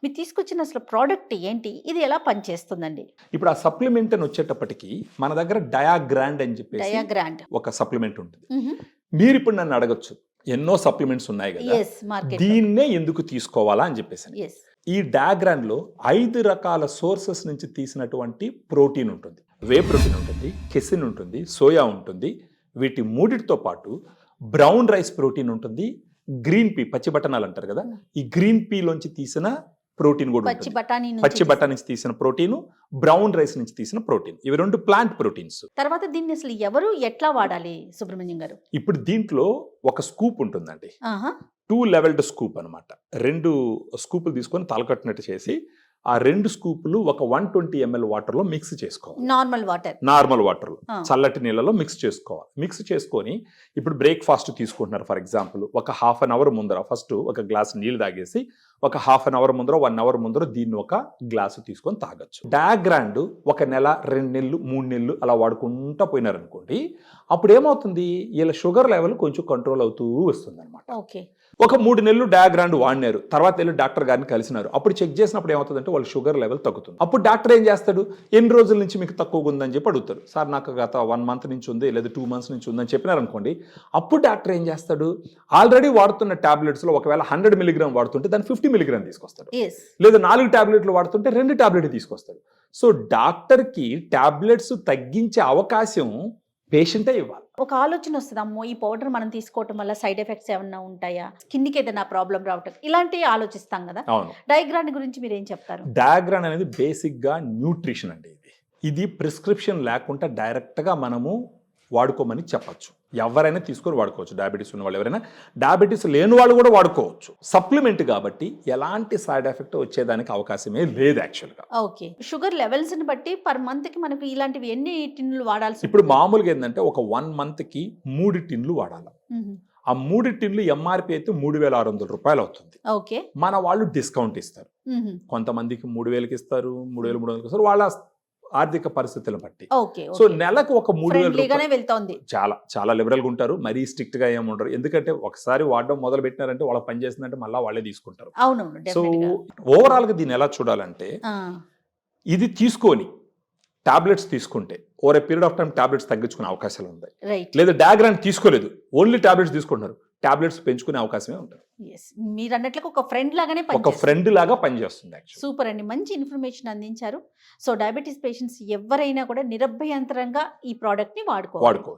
మీరు తీసుకొచ్చిన అసలు ప్రోడక్ట్ ఏంటి? ఇది ఎలా పనిచేస్తుందండి? ఇప్పుడు ఆ సప్లిమెంట్ అని వచ్చేటప్పటికి మన దగ్గర డయాగ్రాండ్ అని చెప్పేసి డయాగ్రాండ్. ఒక సప్లిమెంట్ ఉంటుంది. మీరు ఇప్పుడు నన్ను అడగొచ్చు, ఎన్నో సప్లిమెంట్స్ ఉన్నాయి కదా, యెస్, మార్కెట్. దీన్నే ఎందుకు తీసుకోవాలా అని చెప్పేసి. యెస్. ఈ డయాగ్రామ్ లో 5 రకాల సోర్సెస్ నుంచి తీసినటువంటి ప్రోటీన్ ఉంటుంది. వే ప్రోటీన్ ఉంటుంది, కెసిన్ ఉంటుంది, సోయా ఉంటుంది. వీటి మూడిటితో పాటు బ్రౌన్ రైస్ ప్రోటీన్ ఉంటుంది, గ్రీన్ పీ పచ్చి బఠానాలు అంటారు కదా, ఈ గ్రీన్ పీ లోంచి తీసిన ప్రోటీన్ కూడా పచ్చి ఉంటుంది. బఠానీ పచ్చి బఠానీ నుంచి తీసిన ప్రోటీన్, బ్రౌన్ రైస్ నుంచి తీసిన ప్రోటీన్, ఇవి 2 ప్లాంట్ ప్రోటీన్స్. తర్వాత దీన్ని అసలు ఎవరు ఎట్లా వాడాలి సుబ్రహ్మణ్యం గారు? ఇప్పుడు దీంట్లో ఒక స్కూప్ ఉంటుందండి, ఆహా. 2 లెవెల్డ్ స్కూప్ అనమాట. 2 స్కూపులు తీసుకొని తలకట్టినట్టు చేసి ఆ 2 స్కూపులు ఒక 120 ml వాటర్లో మిక్స్ చేసుకోవాలి. Normal water. నార్మల్ వాటర్లో ఆ. చల్లటి నీళ్ళలో మిక్స్ చేసుకోవాలి. మిక్స్ చేసుకొని ఇప్పుడు బ్రేక్ఫాస్ట్ తీసుకుంటున్నారు ఫర్ ఎగ్జాంపుల్, ఒక హాఫ్ అన్ అవర్ ముందర ఫస్ట్ ఒక గ్లాస్ నీళ్ళు తాగేసి ఒక హాఫ్ అన్ అవర్ ముందర 1 అవర్ ముందర దీన్ని ఒక గ్లాసు తీసుకొని తాగొచ్చు. డయాగ్రాండ్ 1 నెల 2 నెలలు 3 నెలలు అలా వాడుకుంటా పోయినారనుకోండి, అప్పుడు ఏమవుతుంది, వీళ్ళ షుగర్ లెవెల్ కొంచెం కంట్రోల్ అవుతూ వస్తుంది అనమాట. ఓకే. ఒక 3 నెలలు డయాగ్రాండ్ వాడినారు, తర్వాత వెళ్ళి డాక్టర్ గారిని కలిసినారు. అప్పుడు చెక్ చేసినప్పుడు ఏమవుతుందంటే వాళ్ళ షుగర్ లెవెల్ తగ్గుతుంది. అప్పుడు డాక్టర్ ఏం చేస్తాడు, ఎన్ని రోజుల నుంచి మీకు తక్కువగా ఉందని చెప్పి అడుగుతారు. సార్ నాకు గత 1 మంత్ నుంచి ఉంది లేదా 2 మంత్స్ నుంచి ఉందని చెప్పినారు అనుకోండి, అప్పుడు డాక్టర్ ఏం చేస్తాడు, ఆల్రెడీ వాడుతున్న టాబ్లెట్స్లో ఒకవేళ 100 మిలిగ్రామ్ వాడుతుంటే దాన్ని 50 మిలిగ్రామ్ తీసుకొస్తాడు, యెస్. లేదా 4 టాబ్లెట్లు వాడుతుంటే 2 టాబ్లెట్ తీసుకొస్తాడు. సో డాక్టర్కి టాబ్లెట్స్ తగ్గించే అవకాశం పేషెంటే ఇవ్వాలి. ఒక ఆలోచన వస్తుంది, అమ్మో ఈ పౌడర్ మనం తీసుకోవటం వల్ల సైడ్ ఎఫెక్ట్స్ ఏమన్నా ఉంటాయా, స్కిన్కి ఏదైనా ప్రాబ్లం రావటం, ఇలాంటివి ఆలోచిస్తాం కదా. అవును. డయాగ్రాండ్ గురించి మీరు ఏం చెప్తారు? డయాగ్రామ్ అనేది బేసిక్గా న్యూట్రిషన్ అండి. ఇది ప్రిస్క్రిప్షన్ లేకుండా డైరెక్ట్గా మనము వాడుకోమని చెప్పచ్చు. ఎవరైనా తీసుకొని వాడుకోవచ్చు. డయాబెటీస్ ఉన్న వాళ్ళు, ఎవరైనా డయాబెటీస్ లేని వాళ్ళు కూడా వాడుకోవచ్చు. సప్లిమెంట్ కాబట్టి ఎలాంటి సైడ్ ఎఫెక్ట్ వచ్చేదానికి అవకాశమే లేదు యాక్చువల్గా. ఓకే. షుగర్ లెవెల్స్ని బట్టి పర్ మంత్కి మనకు ఇలాంటివి ఎన్ని టిన్నులు వాడాల్సి? ఇప్పుడు మామూలుగా ఏంటంటే ఒక 1 మంత్కి 3 టిన్లు వాడాలి. ఆ 3 టిన్లు ఎంఆర్పి అయితే 3600 రూపాయలు అవుతుంది. ఓకే. మన వాళ్ళు డిస్కౌంట్ ఇస్తారు. కొంతమందికి 3000కి ఇస్తారు, 3300 ఇస్తారు, వాళ్ళ ఆర్థిక పరిస్థితులను బట్టి. ఓకే. సో నెలకు ఒక 3000 ఫ్రెండ్లీగానే వెళ్తోంది. చాలా చాలా లిబరల్గా ఉంటారు, మరీ స్ట్రిక్ట్ గా ఏముండరు. ఎందుకంటే ఒకసారి వాడడం మొదలు పెట్టినారంటే వాళ్ళకి పని చేసిందంటే మళ్ళీ వాళ్ళే తీసుకుంటారు. అవునవును. సో ఓవరాల్ గా దీన్ని ఎలా చూడాలంటే, ఇది తీసుకొని టాబ్లెట్స్ తీసుకుంటే over a period of time tablets తగ్గించుకునే అవకాశాలు ఉన్నాయి. రైట్. లేదా డయాగ్రామ్ తీసుకోలేదు, ఓన్లీ టాబ్లెట్స్ తీసుకుంటున్నారు, టాబ్లెట్స్ పెంచుకునే అవకాశమే ఉంటుంది. మీరు అన్నట్లుగా ఒక ఫ్రెండ్ లాగానే ఒక ఫ్రెండ్ లాగా పనిచేస్తుంది. సూపర్ అండి, మంచి ఇన్ఫర్మేషన్ అందించారు. సో డయాబెటీస్ పేషెంట్స్ ఎవరైనా కూడా నిరభ్యంతరంగా ఈ ప్రోడక్ట్ ని వాడుకోవచ్చు.